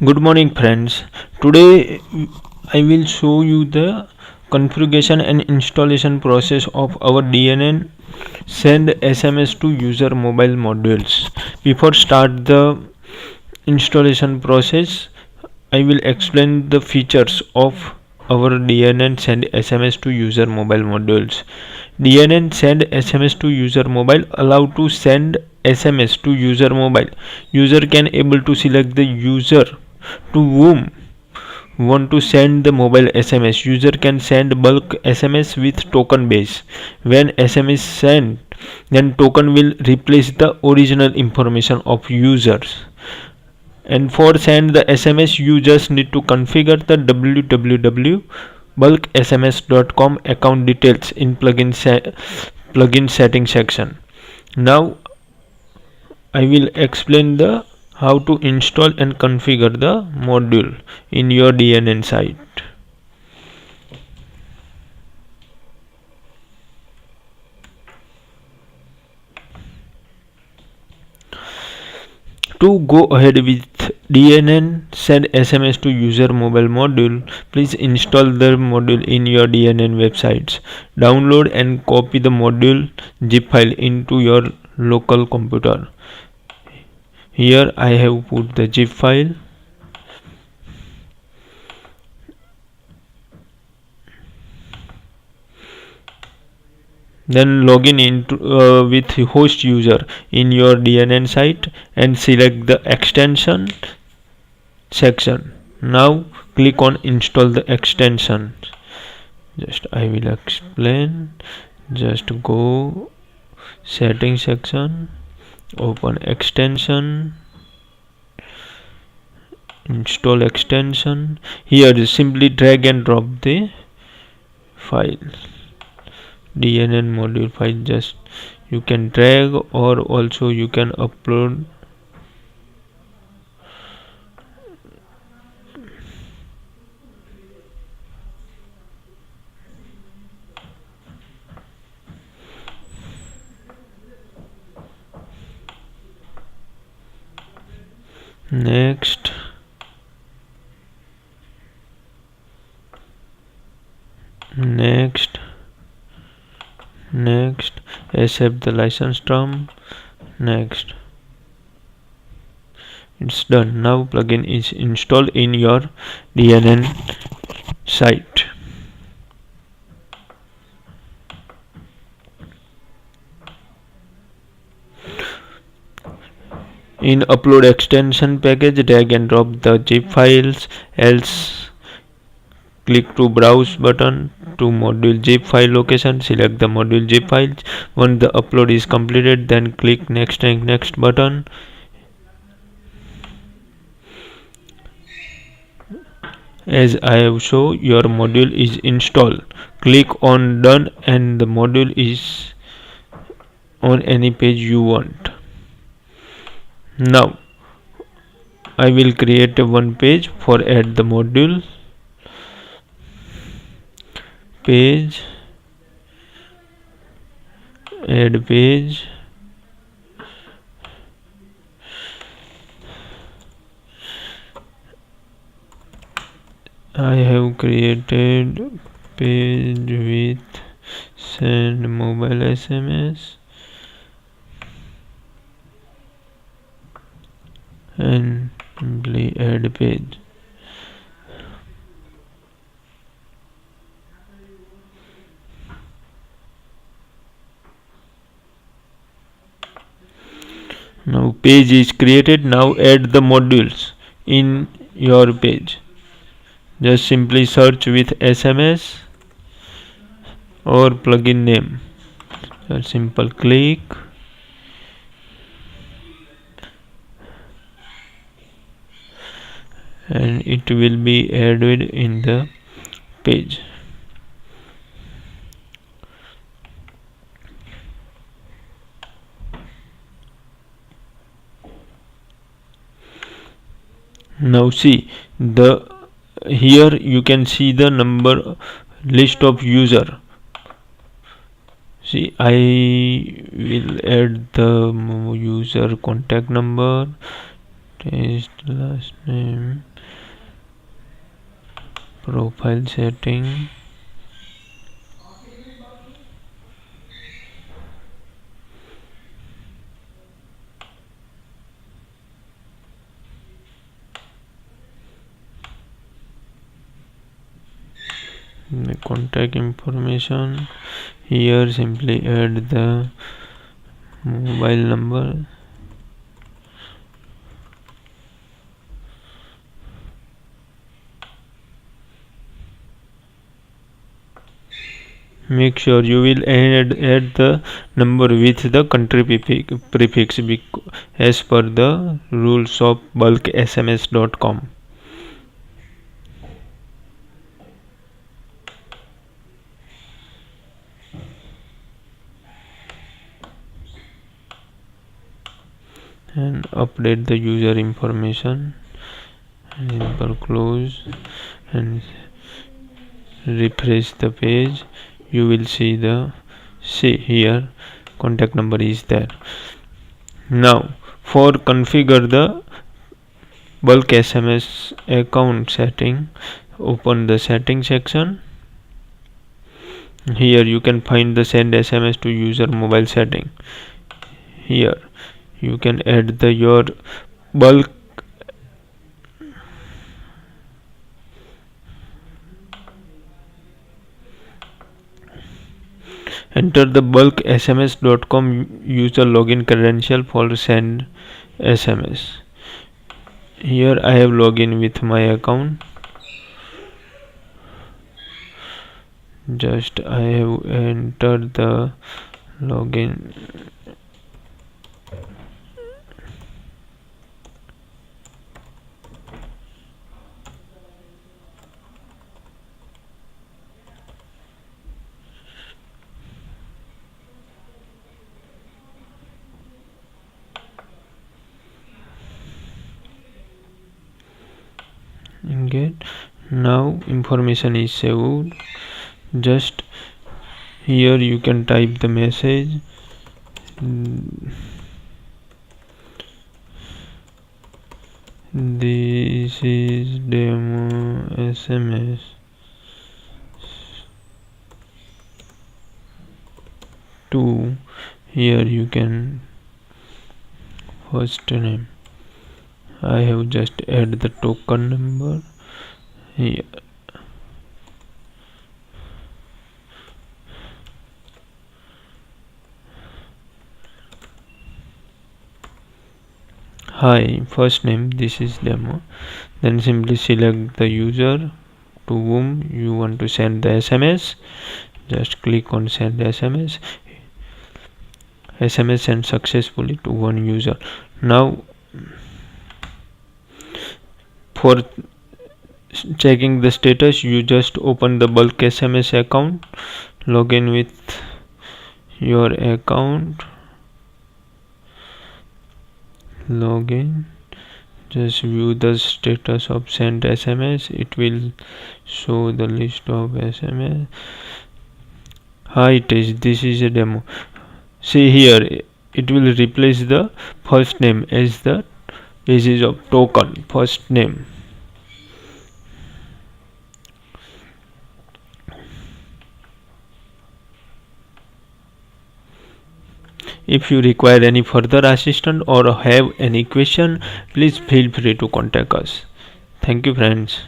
Good morning friends. Today I will show you the configuration and installation process of our DNN send SMS to user mobile modules. Before start the installation process, I will explain the features of our DNN send SMS to user mobile modules. DNN send SMS to user mobile allow to send SMS to user mobile. User can able to select the user to whom want to send the mobile SMS. User can send bulk SMS with token base. When SMS sent, then token will replace the original information of users. And for send the SMS, you just need to configure the www.bulksms.com account details in plugin setting section. Now I will explain the how to install and configure the module in your DNN site. To go ahead with DNN send SMS to user mobile module, please install the module in your DNN websites. Download and copy the module zip file into your local computer. Here I have put the zip file. Then login into with host user in your DNN site and select the extension section. Now click on install the extension. I will explain. Just go setting section, open extension, install extension. Here simply drag and drop the file, DNN module file. Just you can drag or also you can upload. Next, accept the license term. Next, it's done. Now plugin is installed in your DNN site. In upload extension package, drag and drop the zip files, else click to browse button to module zip file location, select the module zip files. Once the upload is completed, then click next and next button. As I have shown, your module is installed. Click on done and the module is on any page you want. Now I will create a one page for add the module. Page, add page. I have created page with send mobile SMS and simply add page. Now page is created. Now add the modules in your page. Just simply search with SMS or plugin name. Just simple click. And it will be added in the page. Now see the here you can see the number list of user. See, I will add the user contact number, paste last name, profile setting, the contact information. Here simply add the mobile number. Make sure you will add the number with the country prefix as per the rules of bulksms.com. And update the user information and close and refresh the page. You will see here contact number is there. Now for configure the bulk SMS account setting, open the setting section. Here you can find the send SMS to user mobile setting. Here you can add your bulk enter the bulk sms.com user login credential for send SMS. Here I have login with my account. Just I have entered the login. Get now information is saved. Just here you can type the message. This is demo SMS. Here you can first name. I have just add the token number here. Hi, first name, this is demo. Then simply select the user to whom you want to send the SMS. Just click on send SMS. SMS sent successfully to one user. Now for checking the status, you just open the bulk SMS account, log in with your account, login, just view the status of sent SMS. It will show the list of SMS. Hi, this is a demo. See here, it will replace the first name as the basis of token first name. If you require any further assistance or have any question, please feel free to contact us. Thank you, friends.